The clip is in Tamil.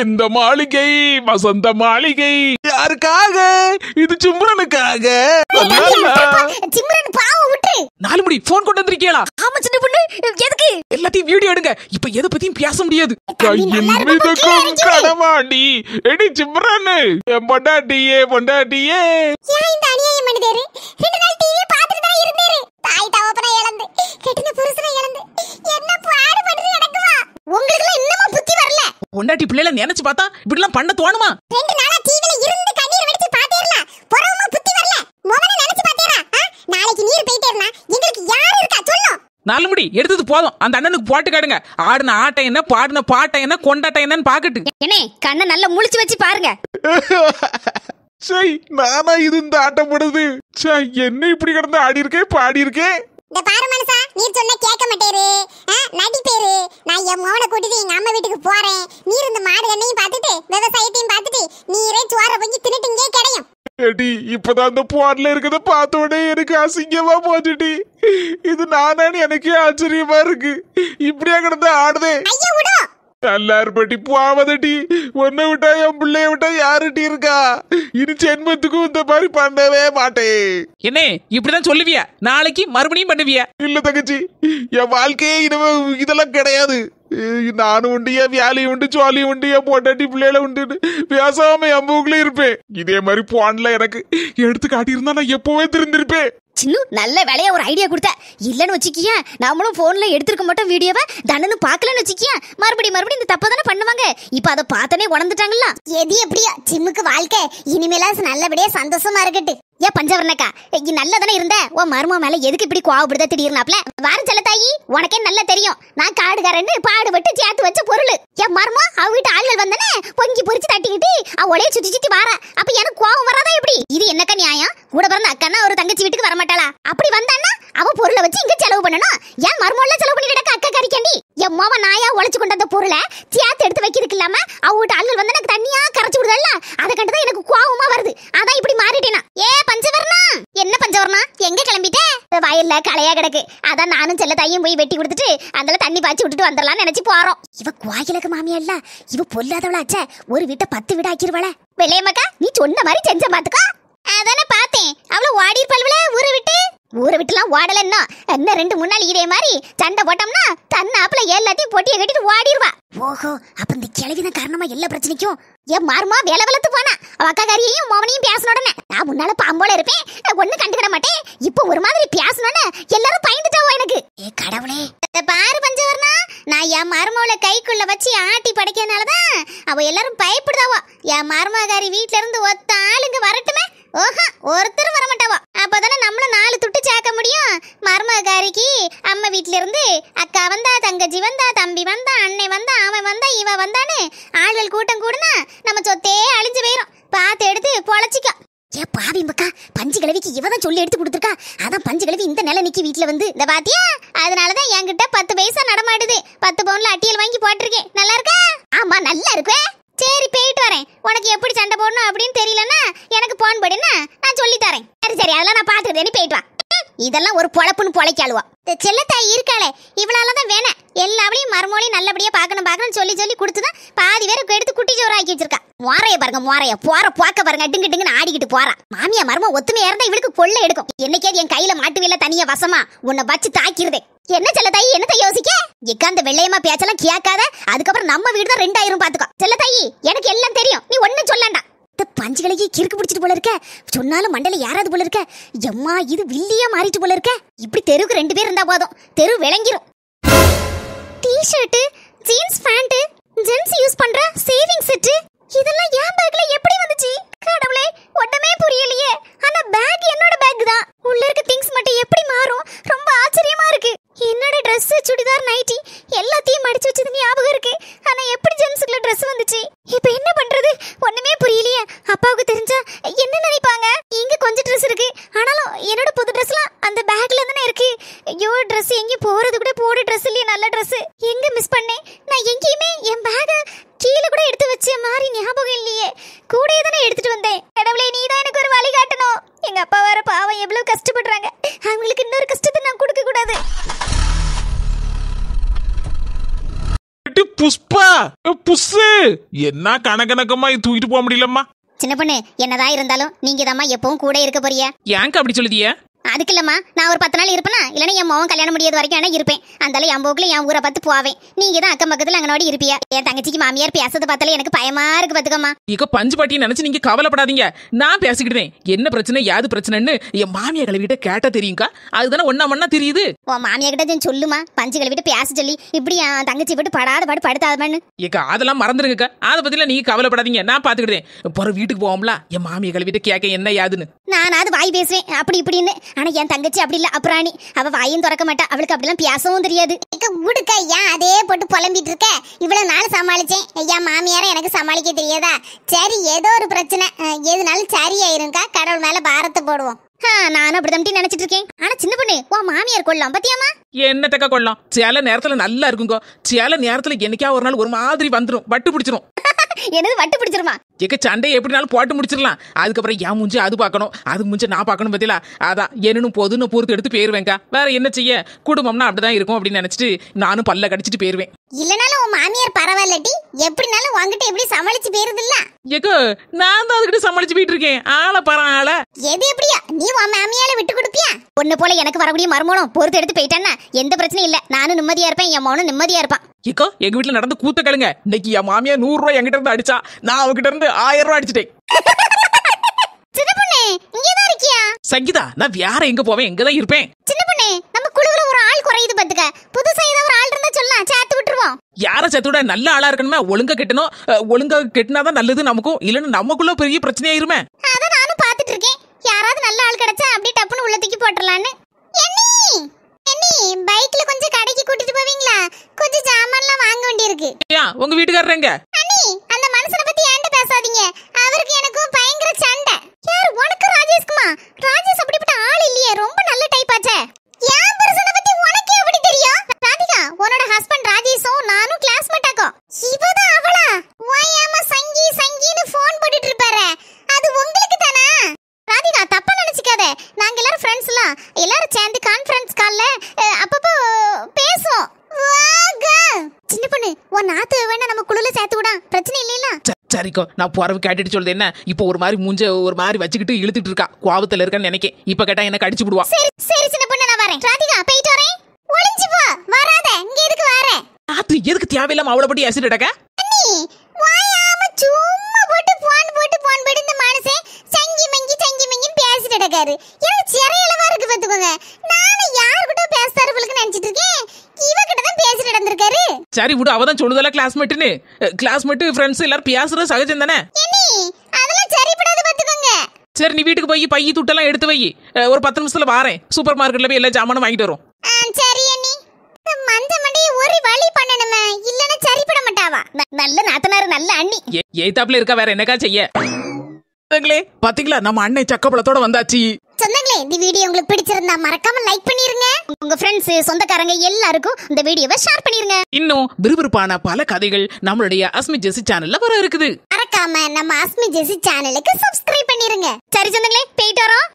இந்த மாளிகை வசந்த மாளிகை யாருக்காக? இது சிம்ரனுக்காக. சிம்ரன் பாவம் விட்டு 4 மணி போன் கொண்டு வந்திருக்கீங்களா? ஆமா சின்ன பொண்ணு, எதுக்கு? எல்லாத்தையும் வீடியோ எடுங்க. இப்ப எதை பத்தியும் பேச முடியாது. கையில் மிதக்கும் கடமாடி எடி சிம்ரனு என் பொண்டாட்டியே பொண்டாட்டியே. ஏன் இந்த அநியாயம் பண்ணுதேரு? 2 நாள் டிவி பார்த்துட்டு தான் இருந்தேரு. தாய் தகப்பனை இழந்து கெட்டின புருஷனை இழந்து என்ன பாடு பண்றது நடக்குமா? உங்களுக்கு இன்னமும் புத்தி வரல? பொண்டாட்டி பிள்ளைல நினைச்சு பார்த்தா இப்படி எல்லாம் பண்ண தோணுமா? 2 நாளா டிவில இருந்து கண்ணீர் வெடிச்சு பாத்தேறல. பொறவமா புத்தி வரல? மோகன நினைச்சு பாத்தேறா? நாளைக்கு நீர் போயிட்டேர்னா எங்களுக்கு யார் இருக்கா சொல்லு? 4 மணி எடுத்தது போதும். அந்த அண்ணனுக்கு போட்டு காடுங்க. ஆடுன ஆட்டம் என்ன, பாடுன பாட்டம் என்ன, கொண்டாட்டம் என்னன்னு பாக்கட்டு. என்ன கண்ணை நல்லா முழிச்சு வச்சு பாருங்க. சை, நானா இது இந்த ஆட்டம் போடுது? சை, என்ன இப்படி கிடந்து ஆடி இருக்கேன் பாடி இருக்கேன். இந்த பாரு மனுஷா, நீர் சொன்ன கேட்க மாட்டேரு. நடிப்பேரு. நான் என் மோகனை கூட்டிட்டு எங்க அம்மா வீட்டுக்கு போறேன். நீர் இந்த மாடு கண்ணையும் பார்த்துட்டு விவசாயத்தையும் பார்த்துட்டு நீரே சோற பொங்கி தின்னுட்டு இங்கே கிடையும். எடி இப்பதான் அந்த போன்ல இருக்கத பார்த்த உடனே எனக்கு அசிங்கமா போச்சுடி. இது நானான்னு எனக்கே ஆச்சரியமா இருக்கு. இப்படியா கிடந்து ஆடுதே? ஐயோ விடு. எல்லாருப்பட்டி போவதடி. உன்னை விட்டா என் பிள்ளைய விட்டா யாருட்டி இருக்கா? இனி ஜென்மத்துக்கும் இந்த மாதிரி பண்ணவே மாட்டேன். என்ன இப்படிதான் சொல்லுவியா? நாளைக்கு மறுபடியும் பண்ணுவியா? இல்ல தங்கச்சி, என் வாழ்க்கையே இனிமே இதெல்லாம் கிடையாது. நானும் உண்டு, என் வேலையும் உண்டு, ஜாலியும் உண்டு, என் பொண்டாட்டி பிள்ளையில உண்டு, பேசாம என் மூக்குல இருப்பேன். இதே மாதிரி போன்ல எனக்கு எடுத்து காட்டியிருந்தா நான் எப்பவே திருந்திருப்பேன். சின்ன நல்ல வேலையா ஒரு ஐடியா கொடுத்த. இல்லன்னு வச்சுக்கிய நம்மளும் போன்ல எடுத்துருக்க மாட்டோம் வீடியோவை. தண்டனு பாக்கலன்னு வச்சுக்கிய மறுபடியும் இந்த தப்ப தானே பண்ணுவாங்க. இப்ப அதை பார்த்தனே உணர்ந்துட்டாங்களா? எது எப்படியா சிம்முக்கு வாழ்க்கை இனிமேல நல்லபடியா சந்தோஷமா இருக்கட்டு. ஏன் பஞ்சவர்ணக்கா நல்லதானே இருந்த? ஓ மருமா மேல எதுக்கு இப்படி கோவப்படுத திடீர்னாப்ல? வார செல்லத்தாயி, உனக்கே நல்லா தெரியும் நான் காடுகாரன்னு பாடுபட்டு சேர்த்து வச்ச பொருள். என் மருமா அவ வீட்டு ஆள்கள் வந்தானே பொங்கி பொறிச்சு தட்டிக்கிட்டு அவளையே சுத்தி சுத்தி வார. அப்ப எனக்கு கோவம் வராதா எப்படி? இது என்னக்கா நியாயம்? கூட பிறந்த அக்கன்னா ஒரு தங்கச்சி வீட்டுக்கு வர மாட்டாளா? அப்படி வந்தான்னா அவ பொருளை வச்சு இங்க செலவு பண்ணணும். ஏன் மருமோல செலவு பண்ணிட்டு அக்கா கறிக்கண்டி? என் மோவ நாயா உழைச்சு கொண்ட அந்த பொருளை சேர்த்து எடுத்து வைக்கிறதுக்கு இல்லாம அவ வீட்டு ஆள்கள் வந்து எனக்கு தண்ணியா கரைச்சு விடுதல்ல, அதை கண்டுதான் எனக்கு கோவமா வருது. அதான் இப்படி மாறிட்டேனா. ஏ பஞ்சவர்ணா, என்ன பஞ்சவர்ணா எங்க கிளம்பிட்ட? வயல்ல களையா கிடக்கு, அதான் நானும் செல்ல தையும் போய் வெட்டி கொடுத்துட்டு அதுல தண்ணி பாய்ச்சி விட்டுட்டு வந்துடலாம்னு நினைச்சு போறோம். இவ கோயிலுக்கு மாமியா இல்ல, இவ பொல்லாதவளாச்சே. ஒரு வீட்டை 10 வீடு ஆக்கிருவாள. வெள்ளையம்மாக்கா நீ சொன்ன மாதிரி செஞ்ச பாத்துக்கோ. அதானே பார்த்தேன். அவ்வளவு ஓடி இருப்பாள்வல ஊரை விட்டுலாம் ஓடல. என்ன 2 முன்னாள் இதே மாதிரி சண்டை போட்டோம்னா தன்னாப்புல எல்லாத்தையும் பொட்டியை கட்டிட்டு ஓடிடுவா. ஓஹோ, அப்ப இந்த கிழவிதான் காரணமா எல்லா பிரச்சனைக்கும். என் மாறுமா வேலை வளர்த்து போனா அவ அக்கா காரியையும் மோவனையும் பேசணும். உடனே நான் முன்னால பாம்போல இருப்பேன், ஒண்ணு கண்டுக்கிட மாட்டேன். இப்போ ஒரு மாதிரி பேசணும்னு எல்லாரும் பயந்துட்டாவோ எனக்கு. ஏ கடவுளே, பாரு பஞ்சவர்ணா, நான் என் மருமோள கைக்குள்ள வச்சு ஆட்டி படைக்கிறதுனாலதான் அவ எல்லாரும் பயப்படுதாவோ. என் மருமகாரி வீட்டுல இருந்து ஒத்த ஆளுங்க வரட்டுமே. ஓஹா, ஒருத்தர் வர மாட்டாவோ. அப்பதானே நம்மளும் 4 துட்டு சேர்க்க முடியும். மருமகாரிக்கு அம்மா வீட்டுல இருந்து அக்கா வந்தா, தங்கச்சி வந்தா, தம்பி வந்தா, அண்ணன் வந்தா, அவன் வந்தா, இவ வந்தான்னு ஆள்கள் கூட்டம் கூடுனா நம்ம சொத்தே அழிஞ்சு போயிரும். பார்த்து எடுத்து பொழைச்சிக்கோ. ஏ பாவி மக்கா, பஞ்சு கிழவிக்கு இவதான் சொல்லி எடுத்து கொடுத்துருக்கா. அதான் பஞ்சு கிழவி இந்த நிலை நிக்கி வீட்டுல வந்து இந்த பாத்தியா. அதனாலதான் என்கிட்ட 10 பைசா நடமாடுது. 10 பவுன்ல அட்டியல் வாங்கி போட்டிருக்கேன். நல்லா இருக்கா? ஆமா நல்லா இருக்கு. சரி போயிட்டு வரேன். உனக்கு எப்படி சண்டை போடணும் அப்படின்னு தெரியலன்னா எனக்கு போன் படுன்னா நான் சொல்லி தரேன். சரி அதெல்லாம் நான் பாத்துக்கிட்டேன்னு போயிட்டு வா. இதெல்லாம் ஒரு பொழப்புன்னு பொழைக்காளுவா. செல்லத்தாய் இருக்காளே, இவளாலதான் வேணேன் எல்லாவளையும் மருமோளையும் நல்லபடியா பாக்கணும் சொல்லி கொடுத்துதான் பாதி பேருக்கு எடுத்து குட்டி சோறு ஆக்கி வச்சிருக்கா. மோரைய பாருங்க, மோரைய போற போக்க பாருங்க, டிங்கு டிங்குன்னு ஆடிக்கிட்டு போறா. மாமியா மரும ஒத்துமையா இருந்தா இவளுக்கு கொள்ளை எடுக்கும். என்னைக்கேது என் கையில மாட்டுவில்ல தனியா வசமா உன்னை வச்சு தாக்கிறதே. என்ன செல்லத்தாயி என்னத்தை யோசிக்க? எக்காந்த வெள்ளையமா பேச்செல்லாம் கேட்காத. அதுக்கப்புறம் நம்ம வீடு தான் 2000 பாத்துக்கோ. செல்லத்தாயி எனக்கு எல்லாம் தெரியும், நீ ஒண்ணும் சொல்லண்டா. பஞ்சுகளையே கிறுக்கு பிடிச்சிட்டு போல இருக்க. சொன்னாலும் மண்டல யாராவது போல இருக்க. எம்மா இது வில்லியா மாறிட்டு போல இருக்க. இப்படி தெருவுக்கு 2 பேர் இருந்தா போதும், தெரு விளங்கிரும். T-shirt, jeans pant, gents use பண்ற சேவிங் செட், இதெல்லாம் என் பேக்ல எப்படி வந்துச்சு? கடவுளே, ஒண்ணுமே புரியலையே. ஆனா பேக் என்னோட பேக் தான். உள்ள இருக்க திங்ஸ் மட்டும் எப்படி மாறும்? ரொம்ப ஆச்சரியமா இருக்கு. என்னோட Dress, சுடிதார், நைட்டி எல்லாத்தையும் மடிச்சு வச்சது ஞாபகம் இருக்கு. ஆனா எப்படி ஜென்ஸ்க்குள்ள Dress வந்துச்சு? இப்போ என்ன பண்றது? ஒண்ணுமே புரியலையே. அப்பாவுக்கு தெரிஞ்சா என்ன நினைப்பாங்க? இங்க கொஞ்சம் Dress இருக்கு, ஆனாலும் என்னோட புது Dressலாம் அந்த பேக்ல தானே இருக்கு. ஐயோ, Dress எங்க போறது கூட போடு Dress இல்லையே, நல்ல Dress எங்க மிஸ் பண்ணேன்? நான் எங்கேயுமே என் பேக் கீழே கூட எடுத்து வச்ச மாதிரி ஞாபகம் இல்லையே. கூடயே தானே எடுத்துட்டு வந்தேன். கடவுளே, நீ தான் எனக்கு ஒரு வழி காட்டணும். எங்க அப்பா வர பாவம் எவ்வளவு கஷ்டப்படுறாங்க. அவங்களுக்கு இன்னொரு கஷ்டத்தை நான் கொடுக்க கூடாது. புஷ்பா புஷ்சு என்ன கணக்கணக்கமா தூக்கிட்டு போக முடியலம்மா. சின்ன பொண்ணு என்னதான் இருந்தாலும் நீங்க தாம்மா எப்பவும் கூட இருக்க போறிய. ஏங்க அப்படி சொல்லுதிய? அதுக்கு இல்லம்மா, நான் ஒரு 10 நாள் இருப்பேனா, இல்லைன்னா என் மகன் கல்யாணம் முடியாத வரைக்கும் ஆனா இருப்பேன். அந்தால என் போக்குல என் ஊரை பார்த்து போவேன். நீங்க தான் அக்கம் பக்கத்துல அங்கனோட இருப்பியா. என் தங்கச்சிக்கு மாமியார் பேசுறத பார்த்தாலே எனக்கு பயமா இருக்கு பாத்துக்கம்மா. இக்க பஞ்சு பாட்டி நினைச்சு நீங்க கவலைப்படாதீங்க, நான் பேசிக்கிட்டேன். என்ன பிரச்சனை யாது பிரச்சனைன்னு என் மாமியா கிட்ட கேட்டா தெரியுங்கா. அதுதானே ஒன்னா மண்ணா தெரியுது. உன் மாமியா கிட்ட சொல்லுமா, பஞ்சு கிளவிட்டு பேச சொல்லி இப்படி என் தங்கச்சி போட்டு படாத பாடு படுத்தாதமான்னு. ஏக்கா அதெல்லாம் மறந்துருங்கக்கா, அதை பத்தில நீங்க கவலைப்படாதீங்க, நான் பாத்துக்கிட்டேன். போற வீட்டுக்கு போவோம்ல, என் மாமியா கிட்ட கேட்க என்ன யாதுன்னு. நானாவது வாய் பேசுவேன் அப்படி இப்படின்னு. ஆனா என் தங்கச்சி அப்படி இல்ல, அப்புறாணி. அவ வாயும் திறக்க மாட்டா, அவளுக்கு அப்படிலாம் பேசவும் தெரியாது. உடுக்க ஏன் அதே போட்டு புலம்பிட்டு இருக்க? இவ்வளவு நாள் சமாளிச்சேன், ஐயா மாமியார எனக்கு சமாளிக்க தெரியாதா? சரி ஏதோ ஒரு பிரச்சனை, எதுனாலும் சரியாயிருங்கா, கடவுள் மேல பாரத்தை போடுவோம். நானும் அப்படிதான் நினைச்சிட்டு இருக்கேன். ஆனா சின்ன பொண்ணு, உன் மாமியார் கொள்ளலாம் பத்தியாமா? என்னத்தக்க கொள்ளலாம், சில நேரத்துல நல்லா இருக்குங்க, சில நேரத்துல என்னைக்கா ஒரு நாள் ஒரு மாதிரி வந்துடும், வட்டு பிடிச்சிரும். என்னது வட்டு பிடிச்சிருமா? எங்க சண்டையை எப்படினாலும் போட்டு முடிச்சிடலாம். அதுக்கப்புறம் என் மூஞ்சி அது பார்க்கணும், அது மூஞ்சி நான் பார்க்கணும் பத்தியில. அதான் என்னன்னு போதுன்னு பொறுத்து எடுத்து போயிருவேங்க. வேற என்ன செய்ய, குடும்பம்னா அப்படிதான் இருக்கும் அப்படின்னு நினைச்சிட்டு நானும் பல்ல கடிச்சிட்டு போயிருவேன். இல்லனாலும் உன் மாமியார் பரவாயில்லடி, எப்படினாலும் உன்கிட்ட எப்படி சமாளிச்சு போயிருது இல்ல? ஏக்கோ நான் தான் அதுக்கிட்ட சமாளிச்சு போயிட்டு இருக்கேன். ஆளை பாரு ஆள. எது எப்படியா நீ உன் மாமியால விட்டு கொடுப்பியா? பொண்ணு போல எனக்கு வரக்கூடிய மருமகனும் பொறுத்து எடுத்து போயிட்டான்னா எந்த பிரச்சனையும் இல்ல. நானும் நிம்மதியா இருப்பேன், என் மகனும் நிம்மதியா இருப்பான். ஏக்கோ எங்க வீட்டுல நடந்து கூத்த கேளுங்க. இன்னைக்கு என் மாமியா 100 ரூபாய் என்கிட்ட இருந்து அடிச்சா, நான் அவகிட்ட இருந்து 1000 ரூபாய் அடிச்சிட்டேன். சின்ன பொண்ணு இங்கதான் இருக்கியா? சங்கீதா நான் வேற எங்க போவேன், எங்கதான் இருப்பேன். சின்ன பொண்ணு நம்ம குழுவுல ஒரு ஆள் குறையுது பாத்துக்க. புதுசா ஏதாவது ஒரு ஆள் இருந்தா சொல்லலாம், சேர்த்து விட்டுருவோம். யார சேர்த்துவிட நல்ல ஆளா இருக்கணுமே, ஒழுங்கா கெட்டணும். ஒழுங்கா கெட்டினாதான் நல்லது நமக்கும், இல்லைன்னு நமக்குள்ள பெரிய பிரச்சனையாயிருமே. அதான் நானும் பாத்துட்டு இருக்கேன், யாராவது நல்ல ஆள் கிடைச்சா அப்படியே டப்புன்னு உள்ள தூக்கி போட்டுறலான்னு. பைக்ல கொஞ்சம் கடைக்கு கூட்டிட்டு போவீங்களா? கொஞ்சம் சாமான்லாம் வாங்க வேண்டியிருக்கு. ஏன் உங்க வீட்டுக்காரர் எங்க? அண்ணி அந்த மனுஷனை பத்தி ஏன்ட்ட பேசாதீங்க, அவருக்கு எனக்கும் பயங்கர சண்டை. யார் உனக்கு? ராஜேஷ்குமா? ராஜேஷ் அப்படிப்பட்ட ஆள் இல்லையே, ரொம்ப நல்ல டைப் ஆச்சே. ஏன் புருஷனை பத்தி உனக்கு எப்படி தெரியும்? ராதிகா உன்னோட ஹஸ்பண்ட் ராஜேஷும் நானும் கிளாஸ்மேட் ஆகோ. இவதான் அவளா? ஓயாம சங்கி சங்கின்னு ஃபோன் போட்டுட்டு இருப்பாரு, அது உங்களுக்கு தானா? ராதிகா தப்பா நினைச்சுக்காத, நாங்க எல்லாரும் ஃப்ரெண்ட்ஸ்லாம் எல்லாரும் சேர்ந்து கான்ஃபரன்ஸ் கால்ல அப்பப்போ பேசுவோம். சின்ன பொண்ணு உன் நாத்து வேணா நம்ம குழுல சேர்த்து விடா, பிரச்சனை இல்லையா? சரிக்கோ நான் போறவு கேட்டுட்டு சொல்றது என்ன, இப்ப ஒரு மாதிரி மூஞ்ச ஒரு மாதிரி வச்சுக்கிட்டு இழுத்துட்டு இருக்கா, கோவத்துல இருக்கான்னு நினைக்கேன். இப்ப கேட்டா எனக்கு அடிச்சு விடுவா. சரி சரி சின்ன பொண்ணு நான் வரேன். ராதிகா போயிட்டு வரேன். ஒளிஞ்சு போ, வராத, இங்க எதுக்கு வர? அது எதுக்கு தேவையில்லாம அவளை பத்தி அசிட் அடக்க? அண்ணி வாயாம சும்மா போட்டு போன் போட்டு இந்த மனுஷன் சங்கி மங்கி பேசிட்டு இருக்காரு. எனக்கு சிறையளவா இருக்கு பாத்துக்கோங்க. நானும் யார்கிட்ட பேசுறாரு உங்களுக்கு நினைச்சிட்டு இருக்கேன், இவகிட்ட தான் பேசிட்டு நடந்திருக்காரு. சரி விடு, அவதான் சொல்லுதல கிளாஸ்மேட்னு. கிளாஸ்மேட் ஃப்ரெண்ட்ஸ் எல்லாரும் பேசுறது சகஜம் தானே. அதெல்லாம் சரிப்படாது பாத்துக்கோங்க. சரி நீ வீட்டுக்கு போய் பைய துட்டெல்லாம் எடுத்து வை, ஒரு 10 நிமிஷத்துல வாரேன். சூப்பர் மார்க்கெட்ல போய் எல்லா ஜாமானும் வாங்கிட்டு வரும். சரி அண்ணி, மஞ்ச மண்டைய ஒரு வழி பண்ணணுமே, இல்லனா சரிப்பட மாட்டாவா. நல்ல நாத்தனார், நல்ல அண்ணி. ஏத்தாப்புல இருக்கா, வேற என்னக்கா செய்ய? பாத்தீங்களா நம்ம அண்ணன் சக்கப்பழத்தோட வந்தாச்சு. சொந்தங்களே இந்த வீடியோ உங்களுக்கு பிடிச்சிருந்தா மறக்காம லைக் பண்ணிருங்க. உங்க ஃப்ரெண்ட்ஸ் சொந்தக்காரங்க எல்லாருக்கும் இந்த வீடியோவை ஷேர் பண்ணிருங்க. இன்னும் விறுவிறுப்பான பல கதைகள் நம்மளுடைய அஸ்மி ஜெசி சேனல்ல வர இருக்குது. மறக்காம நம்ம அஸ்மி ஜெசி சேனலுக்கு சப்ஸ்கிரைப் பண்ணிருங்க. சரி சொந்தங்களே போயிட்டு வரோம்.